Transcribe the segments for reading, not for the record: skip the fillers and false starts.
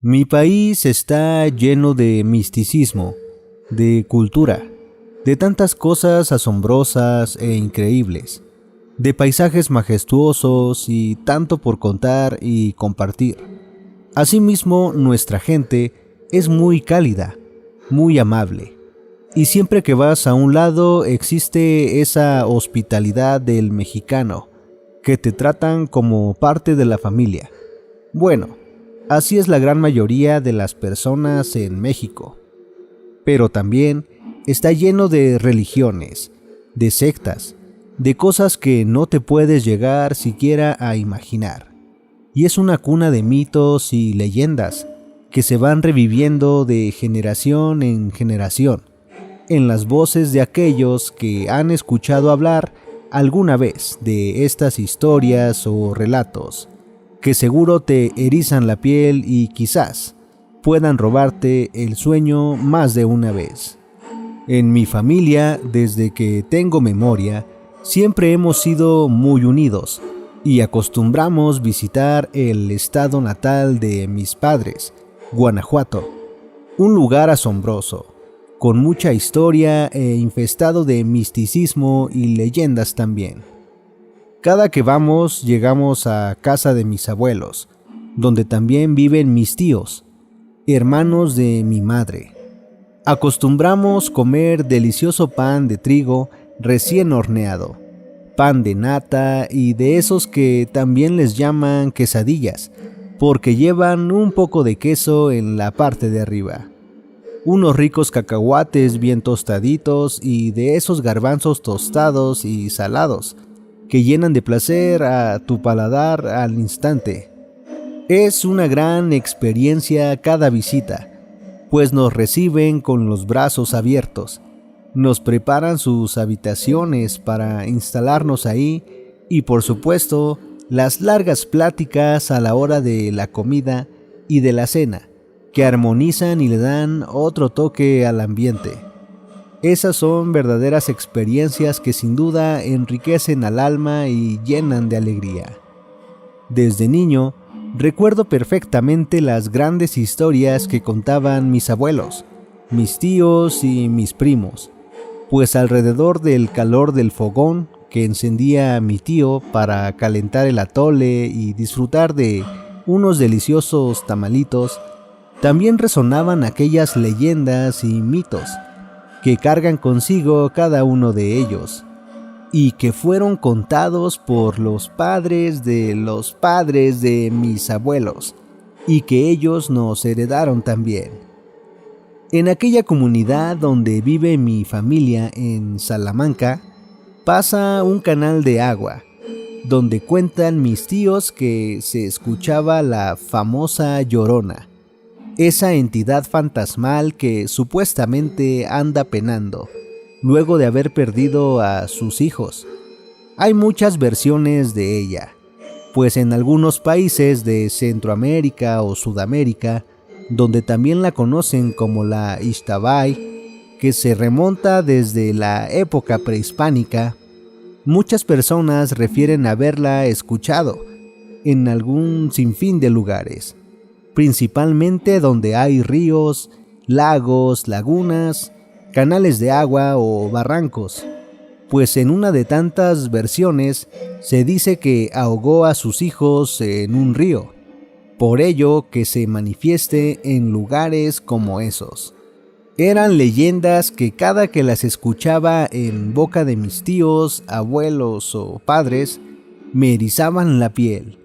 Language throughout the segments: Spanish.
Mi país está lleno de misticismo, de cultura, de tantas cosas asombrosas e increíbles, de paisajes majestuosos y tanto por contar y compartir. Asimismo, nuestra gente es muy cálida, muy amable, y siempre que vas a un lado existe esa hospitalidad del mexicano, que te tratan como parte de la familia. Bueno, así es la gran mayoría de las personas en México. Pero también está lleno de religiones, de sectas, de cosas que no te puedes llegar siquiera a imaginar. Y es una cuna de mitos y leyendas que se van reviviendo de generación en generación, en las voces de aquellos que han escuchado hablar alguna vez de estas historias o relatos, que seguro te erizan la piel y quizás puedan robarte el sueño más de una vez. En mi familia, desde que tengo memoria, siempre hemos sido muy unidos y acostumbramos visitar el estado natal de mis padres, Guanajuato, un lugar asombroso, con mucha historia e infestado de misticismo y leyendas también. Cada que vamos, llegamos a casa de mis abuelos, donde también viven mis tíos, hermanos de mi madre. Acostumbramos comer delicioso pan de trigo recién horneado, pan de nata y de esos que también les llaman quesadillas, porque llevan un poco de queso en la parte de arriba. Unos ricos cacahuates bien tostaditos y de esos garbanzos tostados y salados, que llenan de placer a tu paladar al instante. Es una gran experiencia cada visita, pues nos reciben con los brazos abiertos, nos preparan sus habitaciones para instalarnos ahí y por supuesto las largas pláticas a la hora de la comida y de la cena, que armonizan y le dan otro toque al ambiente. Esas son verdaderas experiencias que sin duda enriquecen al alma y llenan de alegría. Desde niño, recuerdo perfectamente las grandes historias que contaban mis abuelos, mis tíos y mis primos, pues alrededor del calor del fogón que encendía mi tío para calentar el atole y disfrutar de unos deliciosos tamalitos, también resonaban aquellas leyendas y mitos que cargan consigo cada uno de ellos, y que fueron contados por los padres de mis abuelos, y que ellos nos heredaron también. En aquella comunidad donde vive mi familia en Salamanca, pasa un canal de agua, donde cuentan mis tíos que se escuchaba la famosa Llorona, esa entidad fantasmal que supuestamente anda penando, luego de haber perdido a sus hijos. Hay muchas versiones de ella, pues en algunos países de Centroamérica o Sudamérica, donde también la conocen como la Ixtabay, que se remonta desde la época prehispánica, muchas personas refieren haberla escuchado en algún sinfín de lugares, principalmente donde hay ríos, lagos, lagunas, canales de agua o barrancos, pues en una de tantas versiones se dice que ahogó a sus hijos en un río, por ello que se manifieste en lugares como esos. Eran leyendas que cada que las escuchaba en boca de mis tíos, abuelos o padres, me erizaban la piel,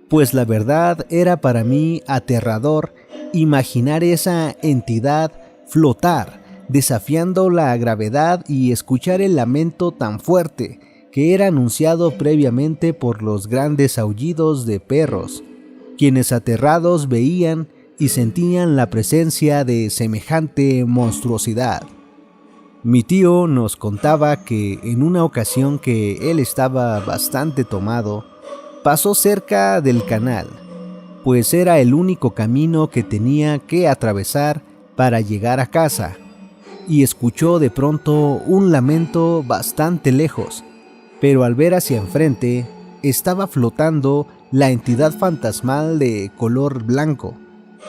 pues la verdad era para mí aterrador imaginar esa entidad flotar, desafiando la gravedad y escuchar el lamento tan fuerte que era anunciado previamente por los grandes aullidos de perros, quienes aterrados veían y sentían la presencia de semejante monstruosidad. Mi tío nos contaba que en una ocasión que él estaba bastante tomado, pasó cerca del canal, pues era el único camino que tenía que atravesar para llegar a casa, y escuchó de pronto un lamento bastante lejos, pero al ver hacia enfrente estaba flotando la entidad fantasmal de color blanco,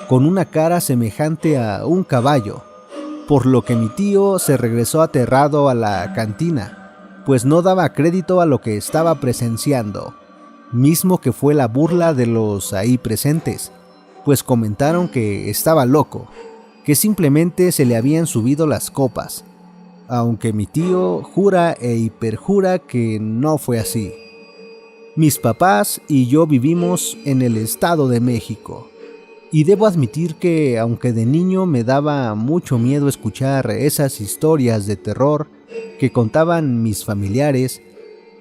con una cara semejante a un caballo, por lo que mi tío se regresó aterrado a la cantina, pues no daba crédito a lo que estaba presenciando, mismo que fue la burla de los ahí presentes, pues comentaron que estaba loco, que simplemente se le habían subido las copas, aunque mi tío jura e hiperjura que no fue así. Mis papás y yo vivimos en el Estado de México, y debo admitir que, aunque de niño me daba mucho miedo escuchar esas historias de terror que contaban mis familiares,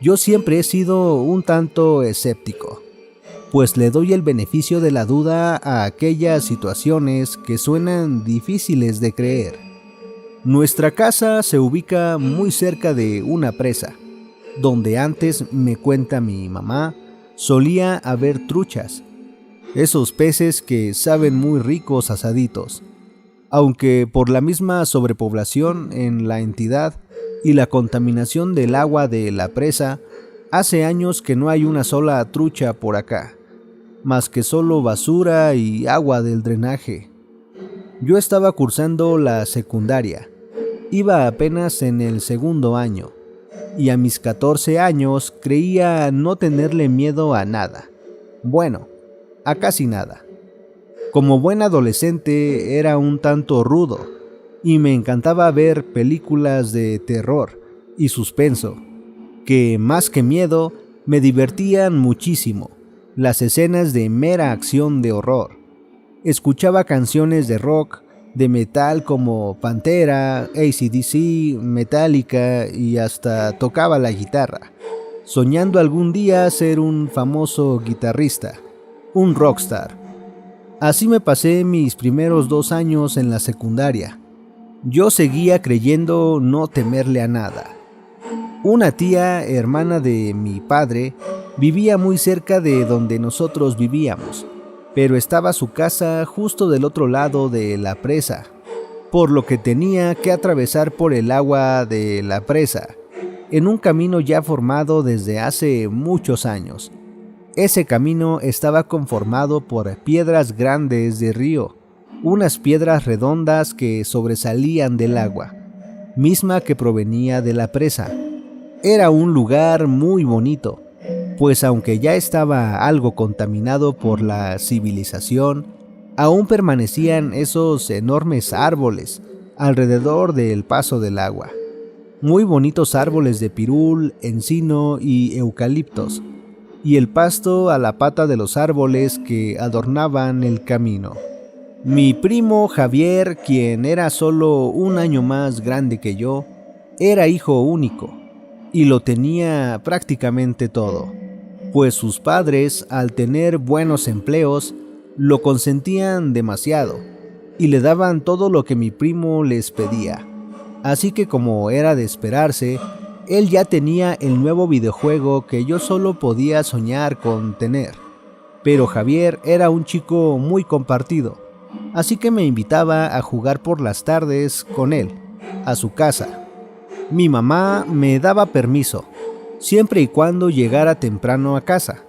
yo siempre he sido un tanto escéptico, pues le doy el beneficio de la duda a aquellas situaciones que suenan difíciles de creer. Nuestra casa se ubica muy cerca de una presa, donde antes, me cuenta mi mamá, solía haber truchas, esos peces que saben muy ricos asaditos, aunque por la misma sobrepoblación en la entidad y la contaminación del agua de la presa, hace años que no hay una sola trucha por acá, más que solo basura y agua del drenaje. Yo estaba cursando la secundaria, iba apenas en el segundo año, y a mis 14 años creía no tenerle miedo a nada. Bueno, a casi nada. Como buen adolescente era un tanto rudo, y me encantaba ver películas de terror y suspenso, que más que miedo me divertían muchísimo, las escenas de mera acción de horror. Escuchaba canciones de rock, de metal como Pantera, AC/DC, Metallica y hasta tocaba la guitarra, soñando algún día ser un famoso guitarrista, un rockstar. Así me pasé mis primeros 2 años en la secundaria. Yo seguía creyendo no temerle a nada. Una tía, hermana de mi padre, vivía muy cerca de donde nosotros vivíamos, pero estaba su casa justo del otro lado de la presa, por lo que tenía que atravesar por el agua de la presa, en un camino ya formado desde hace muchos años. Ese camino estaba conformado por piedras grandes de río, unas piedras redondas que sobresalían del agua, misma que provenía de la presa. Era un lugar muy bonito, pues aunque ya estaba algo contaminado por la civilización, aún permanecían esos enormes árboles alrededor del paso del agua. Muy bonitos árboles de pirul, encino y eucaliptos, y el pasto a la pata de los árboles que adornaban el camino. Mi primo Javier, quien era solo un año más grande que yo, era hijo único, y lo tenía prácticamente todo, pues sus padres, al tener buenos empleos, lo consentían demasiado y le daban todo lo que mi primo les pedía. Así que, como era de esperarse, él ya tenía el nuevo videojuego que yo solo podía soñar con tener. Pero Javier era un chico muy compartido, así que me invitaba a jugar por las tardes con él, a su casa. Mi mamá me daba permiso, siempre y cuando llegara temprano a casa,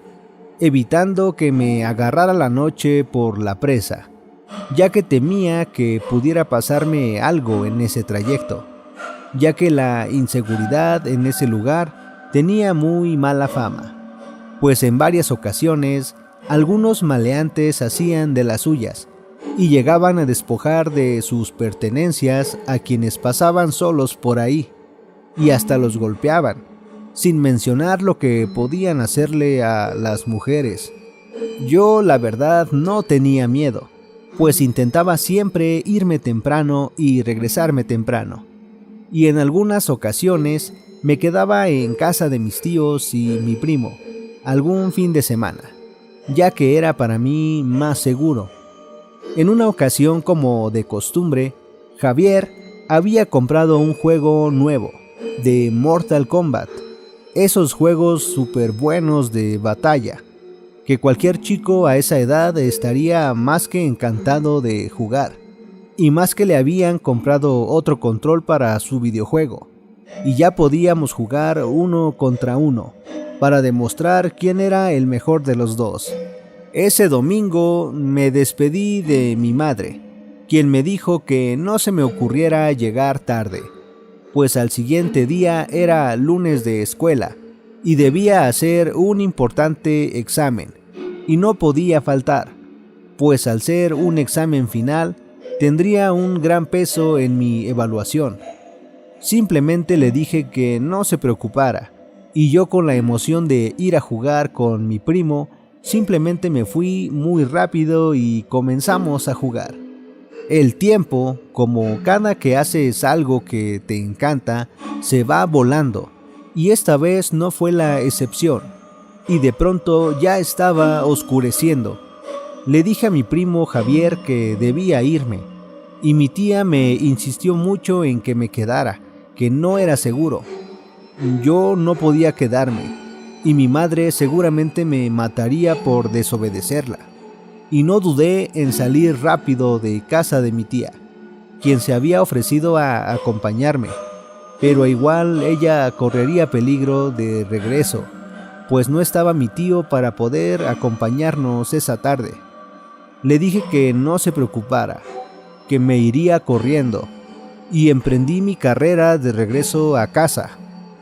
evitando que me agarrara la noche por la presa, ya que temía que pudiera pasarme algo en ese trayecto, ya que la inseguridad en ese lugar tenía muy mala fama, pues en varias ocasiones algunos maleantes hacían de las suyas y llegaban a despojar de sus pertenencias a quienes pasaban solos por ahí, y hasta los golpeaban, sin mencionar lo que podían hacerle a las mujeres. Yo, la verdad, no tenía miedo, pues intentaba siempre irme temprano y regresarme temprano, y en algunas ocasiones me quedaba en casa de mis tíos y mi primo algún fin de semana, ya que era para mí más seguro. En una ocasión, como de costumbre, Javier había comprado un juego nuevo de Mortal Kombat, esos juegos súper buenos de batalla, que cualquier chico a esa edad estaría más que encantado de jugar, y más que le habían comprado otro control para su videojuego, y ya podíamos jugar 1 contra 1, para demostrar quién era el mejor de los dos. Ese domingo me despedí de mi madre, quien me dijo que no se me ocurriera llegar tarde, pues al siguiente día era lunes de escuela y debía hacer un importante examen, y no podía faltar, pues al ser un examen final, tendría un gran peso en mi evaluación. Simplemente le dije que no se preocupara, y yo con la emoción de ir a jugar con mi primo, simplemente me fui muy rápido y comenzamos a jugar. El tiempo, como cada que haces algo que te encanta, se va volando, y esta vez no fue la excepción, y de pronto ya estaba oscureciendo. Le dije a mi primo Javier que debía irme, y mi tía me insistió mucho en que me quedara, que no era seguro. Yo no podía quedarme, y mi madre seguramente me mataría por desobedecerla. Y no dudé en salir rápido de casa de mi tía, quien se había ofrecido a acompañarme, pero igual ella correría peligro de regreso, pues no estaba mi tío para poder acompañarnos esa tarde. Le dije que no se preocupara, que me iría corriendo, y emprendí mi carrera de regreso a casa,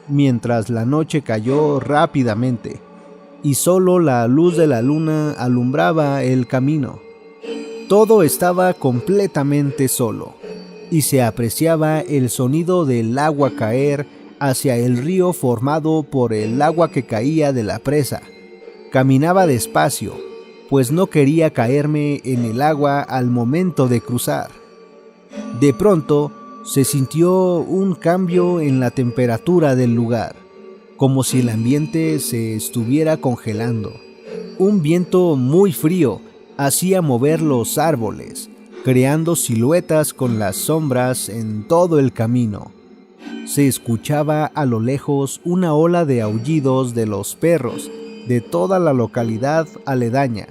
mientras la noche cayó rápidamente y solo la luz de la luna alumbraba el camino. Todo estaba completamente solo, y se apreciaba el sonido del agua caer hacia el río formado por el agua que caía de la presa. Caminaba despacio, pues no quería caerme en el agua al momento de cruzar. De pronto, se sintió un cambio en la temperatura del lugar, como si el ambiente se estuviera congelando. Un viento muy frío hacía mover los árboles, creando siluetas con las sombras en todo el camino. Se escuchaba a lo lejos una ola de aullidos de los perros de toda la localidad aledaña,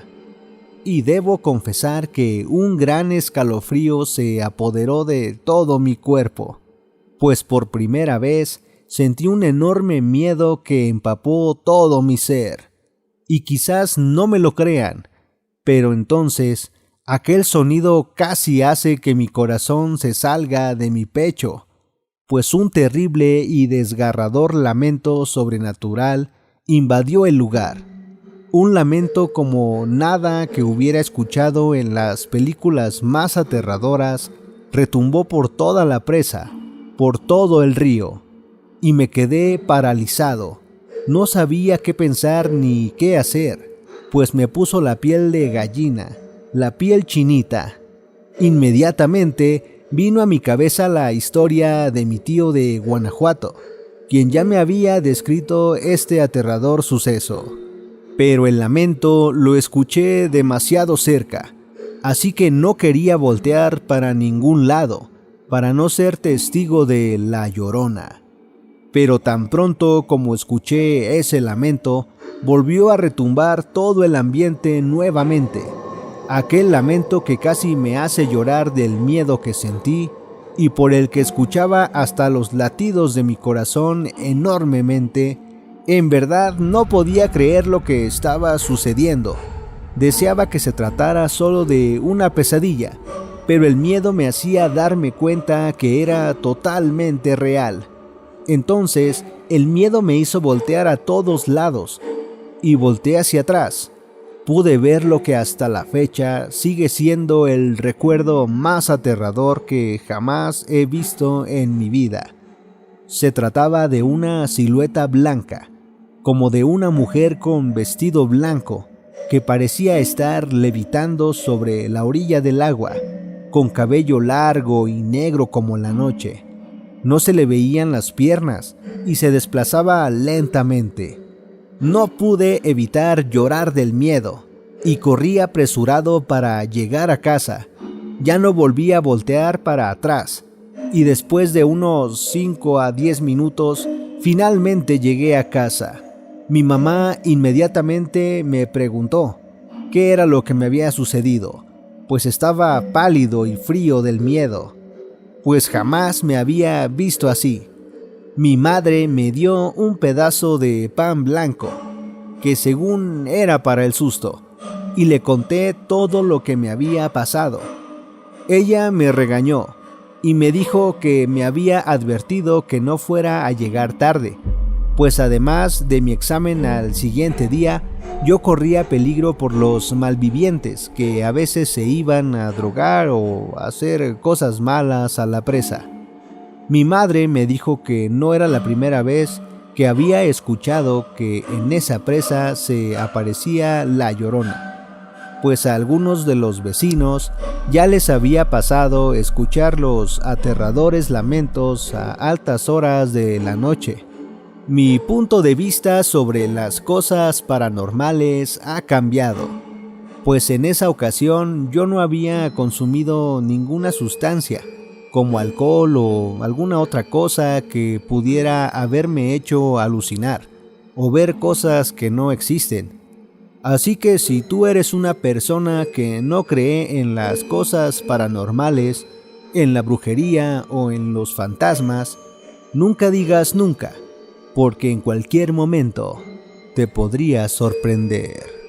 y debo confesar que un gran escalofrío se apoderó de todo mi cuerpo, pues por primera vez sentí un enorme miedo que empapó todo mi ser. Y quizás no me lo crean, pero entonces aquel sonido casi hace que mi corazón se salga de mi pecho, pues un terrible y desgarrador lamento sobrenatural invadió el lugar. Un lamento como nada que hubiera escuchado en las películas más aterradoras retumbó por toda la presa, por todo el río, y me quedé paralizado. No sabía qué pensar ni qué hacer, pues me puso la piel de gallina, la piel chinita. Inmediatamente vino a mi cabeza la historia de mi tío de Guanajuato, quien ya me había descrito este aterrador suceso. Pero el lamento lo escuché demasiado cerca, así que no quería voltear para ningún lado, para no ser testigo de La Llorona. Pero tan pronto como escuché ese lamento, volvió a retumbar todo el ambiente nuevamente. Aquel lamento que casi me hace llorar del miedo que sentí y por el que escuchaba hasta los latidos de mi corazón enormemente. En verdad no podía creer lo que estaba sucediendo. Deseaba que se tratara solo de una pesadilla, pero el miedo me hacía darme cuenta que era totalmente real. Entonces, el miedo me hizo voltear a todos lados, y volteé hacia atrás. Pude ver lo que hasta la fecha sigue siendo el recuerdo más aterrador que jamás he visto en mi vida. Se trataba de una silueta blanca, como de una mujer con vestido blanco, que parecía estar levitando sobre la orilla del agua, con cabello largo y negro como la noche. No se le veían las piernas y se desplazaba lentamente. No pude evitar llorar del miedo y corrí apresurado para llegar a casa. Ya no volví a voltear para atrás y después de unos 5 a 10 minutos finalmente llegué a casa. Mi mamá inmediatamente me preguntó qué era lo que me había sucedido, pues estaba pálido y frío del miedo, pues jamás me había visto así. Mi madre me dio un pedazo de pan blanco, que según era para el susto, y le conté todo lo que me había pasado. Ella me regañó y me dijo que me había advertido que no fuera a llegar tarde, pues además de mi examen al siguiente día, yo corría peligro por los malvivientes que a veces se iban a drogar o a hacer cosas malas a la presa. Mi madre me dijo que no era la primera vez que había escuchado que en esa presa se aparecía la Llorona, pues a algunos de los vecinos ya les había pasado escuchar los aterradores lamentos a altas horas de la noche. Mi punto de vista sobre las cosas paranormales ha cambiado, pues en esa ocasión yo no había consumido ninguna sustancia, como alcohol o alguna otra cosa que pudiera haberme hecho alucinar o ver cosas que no existen. Así que si tú eres una persona que no cree en las cosas paranormales, en la brujería o en los fantasmas, nunca digas nunca, porque en cualquier momento te podría sorprender.